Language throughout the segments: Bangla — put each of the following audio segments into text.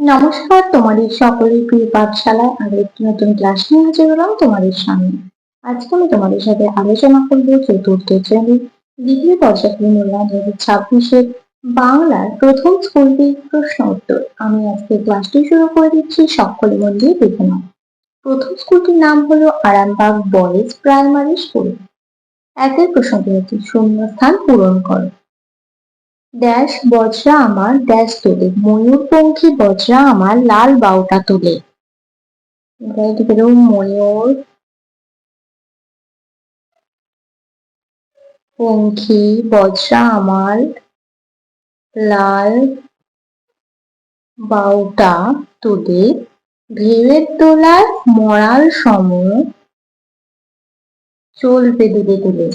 নমস্কার, তোমাদের সকলের প্রিয় পাঠশালায় আরো একটি নতুন ক্লাস নিয়ে হাজির হলাম তোমাদের সামনে। আজকে আমি তোমাদের সাথে আলোচনা করবো চতুর্থ শ্রেণীর দ্বিতীয় পর্যায়ক্রম মূল্যায়ন 2026-এর বাংলার প্রথম স্কুলটি প্রশ্ন উত্তর। আমি আজকে ক্লাসটি শুরু করে দিচ্ছি, সকলে মন দিয়ে দেখে নাও। প্রথম স্কুলটির নাম হলো আরামবাগ বয়েজ প্রাইমারি স্কুল। একের প্রশ্নটি হচ্ছে শূন্যস্থান পূরণ করো। ড্যাশ বজরা আমার ড্যাশ তোলে, ময়ূরপঙ্খী বজরা আমার লাল বাউটা তোলে। ময়ূর পঙ্খী বজরা আমার লাল বাউটা তোলে, ঢেউয়ের দোলায় মরাল সম চলবে দুলে দুলে।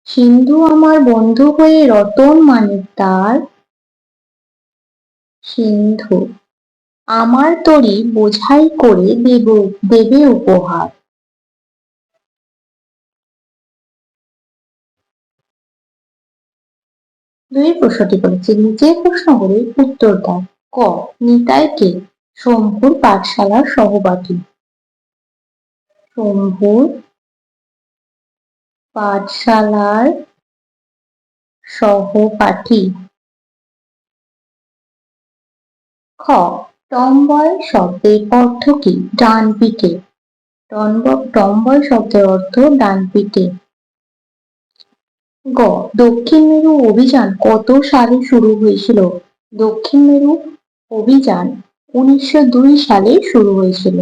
সিন্ধু আমার বন্ধু হয়ে রতন মানে তার, সিন্ধু আমার তরি বোঝাই করে দেবে উপহার। দুই প্রশ্নটি করেছে, নিচের প্রশ্নগুলির উত্তর দাও। ক. নিতাই কে? শম্ভুর পাঠশালার সহপাঠী। শম্ভুর পাঠশালার সহপাঠী। খ. টমবয় শব্দের অর্থ কি? ডান পিঠে। টমবয় শব্দের অর্থ ডান পিঠে। গ. দক্ষিণ মেরু অভিযান কত সালে শুরু হয়েছিল? দক্ষিণ মেরু অভিযান 1902 সালে শুরু হয়েছিল।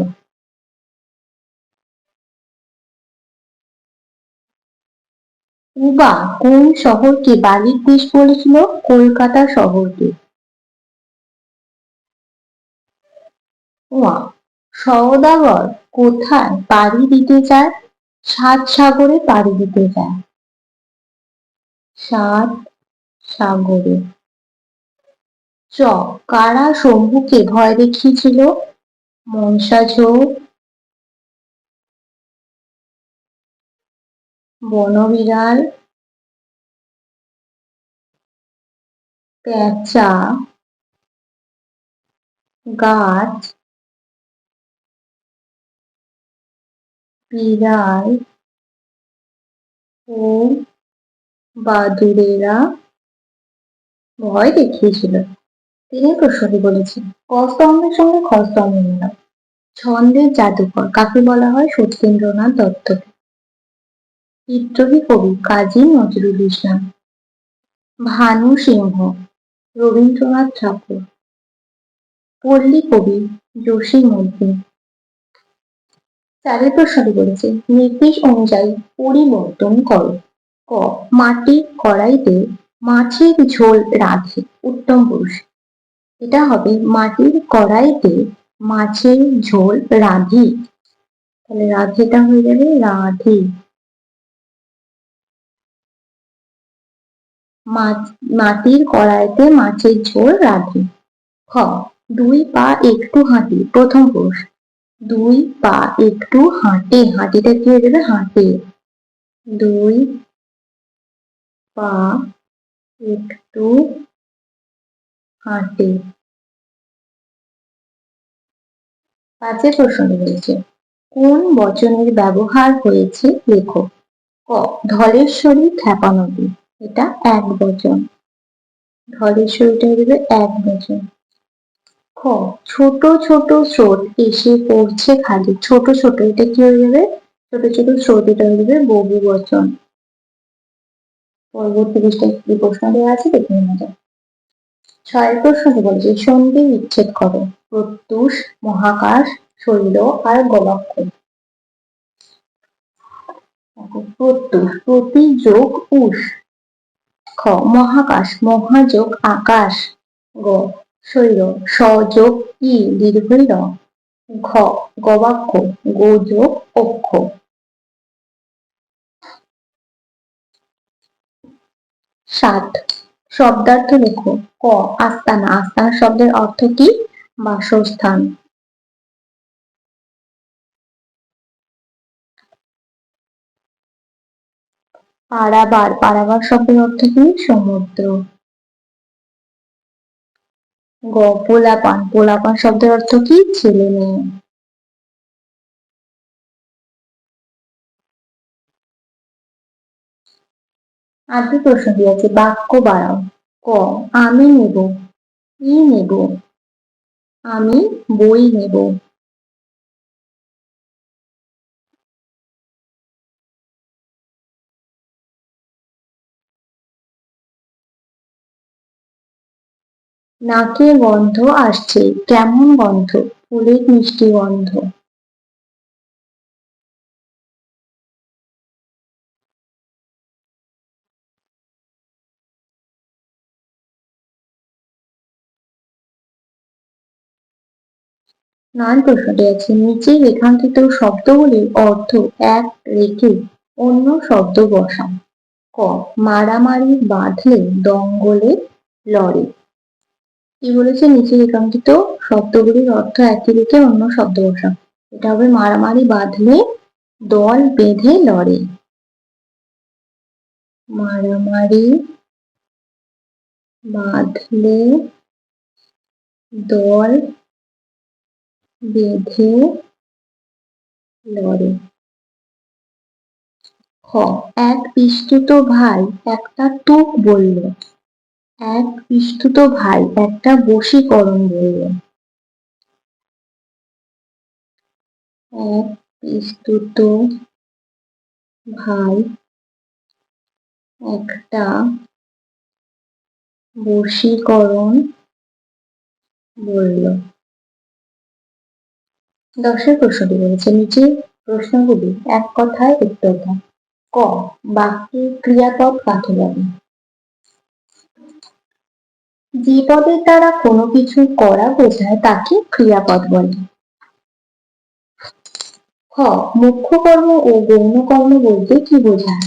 কুবা কোন শহরকে বালির দেশ বলেছিল? কলকাতা শহরকে। সওদাগর কোথায় পাড়ি দিতে যায়? সাত সাগরে পাড়ি দিতে যায়। সাত সাগরে। চ. কারা শম্ভুকে ভয় দেখিয়েছিল? মনসাঝোর, বনবিড়াল, পেঁচা, গাছ, বিড়াল ও বাদুড়েরা ভয় দেখিয়েছিল। তিনি প্রশ্নটি বলেছেন, ক স্তম্ভের সঙ্গে খ স্তম্ভ মেলাও। ছন্দের জাদুকর কাকে বলা হয়? সত্যেন্দ্রনাথ দত্তকে। বিদ্রোহী কবি কাজী নজরুল ইসলাম। ভানু সিংহ রবীন্দ্রনাথ ঠাকুর। পল্লী কবি জসীমউদ্দিন। চারের প্রশ্নটি বলেছে, নির্দেশ অনুযায়ী পরিবর্তন করো। ক. মাটির কড়াইতে মাছের ঝোল রাঁধে। উত্তম পুরুষ। এটা হবে মাটির কড়াইতে মাছের ঝোল রাঁধি। তাহলে রাধেটা হয়ে যাবে রাধি। মাটির কড়াইতে মাছের ঝোল রাঁধি। খ. দুই পা একটু হাঁটি। প্রথম পুরুষ। দুই পা একটু হাঁটে, হাঁটিটা কি হয়ে যাবে? হাঁটে। দুই পা একটু হাঁটে। পাঁচের প্রশ্ন রয়েছে, কোন বচনের ব্যবহার হয়েছে লেখো। ক. ধলেশ্বরী ক্ষেপা নদী, এটা এক বচন। ধলেশ্বরীটা হয়ে যাবে এক বচন। খ. ছোট ছোট স্রোত এসে পড়ছে খালি। ছোট ছোট, এটা কি হয়ে যাবে? ছোট ছোট স্রোত, এটা হয়ে যাবে বহু বচন। পরবর্তী পৃষ্ঠায় কি প্রশ্ন দেওয়া আছে দেখে নেওয়া যায়। ছয়ের প্রশ্নটি বলছে, সন্ধি বিচ্ছেদ করো। প্রত্যুষ, মহাকাশ, শৈল আর গবাক্ষ। প্রত্যুষ প্রতি যোগ উষ। খ. মহাকাশ মহাযোগ আকাশ। গ. শৈল সযোগ ই দীর্ঘই র। ঘ. গবাক্ষ গোযোগ অক্ষ। 7 শব্দার্থ লেখো। ক. আস্তানা। আস্তানা শব্দের অর্থ কি? বাসস্থান। পারাবার। পারাবার শব্দের অর্থ কি? সমুদ্র। গ পোলাপান, পোলাপান শব্দের অর্থ কি? ছেলে মেয়ে। আদি প্রশ্ন দিয়েছে, বাক্য বাড়াও। ক আমি নেব, ই নেব, আমি বই নেব। নাকে গন্ধ আসছে, কেমন গন্ধ? ফুলের মিষ্টি গন্ধ। নান প্রশ্নটি আছে, নিচে রেখাঙ্কিত শব্দগুলির অর্থ এক রেখে অন্য শব্দ বসান। ক মারামারি বাঁধলে দঙ্গলে লড়ে। কি বলেছে? নিচে রেখাঙ্কিত শব্দগুলির অর্থ একই রেখে অন্য শব্দ বসান। এটা হবে মারামারি বাঁধলে দল বেঁধে লড়ে। মারামারি বাঁধলে দল বেঁধে লড়ে। খ এক পিস্তুত ভাই একটা তুক বলল। এক পিস্তুত ভাই একটা বশীকরণ বলল। এক পিস্তুত ভাই একটা বশীকরণ বলল। দশের প্রশ্নটি বলেছে, নিচে প্রশ্নগুলি এক কথায় উত্তর দাও। ক বাক্যে ক্রিয়াপদ কাকে বলে? যে পদের দ্বারা কোনো কিছু করা বোঝায় তাকে ক্রিয়াপদ বলে। খ মুখ্য কর্ম ও গৌণ কর্ম বলতে কি বোঝায়?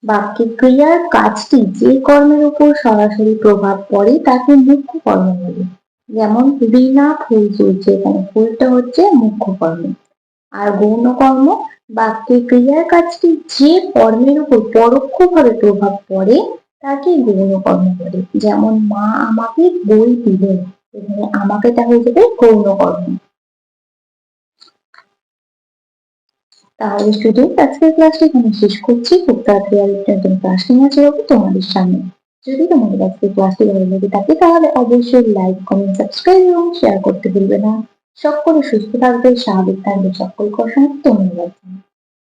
বাক্যে ক্রিয়ার কাজটি যে কর্মের উপর সরাসরি প্রভাব পড়ে তাকে মুখ্য কর্ম বলে। যেমন রিনা ফুল তুলছে, এখানে ফুলটা হচ্ছে মুখ্য কর্ম। আর গৌণ কর্ম বাক্যে ক্রিয়ার কাজটি যে কর্মের উপর পরোক্ষভাবে প্রভাব পড়ে তাকে গৌণ কর্ম বলে। যেমন মা আমাকে বই দিলেন, এখানে আমাকেটা হয়ে যাবে গৌণ কর্ম। তাহলে স্টুডেন্ট আজকের ক্লাসটি এখানে শেষ করছি। খুব তাড়াতাড়ি আরেকটা নতুন ক্লাস নিয়ে হাজির হবো তোমাদের সামনে। যদি তোমাদের আজকের ক্লাসটি ভালো লেগে থাকে তাহলে অবশ্যই লাইক, কমেন্ট, সাবস্ক্রাইব এবং শেয়ার করতে ভুলবে না। সকলে সুস্থ থাকবে, স্বাভাবিক থাকবে, সকলকে অসংখ্য ধন্যবাদ।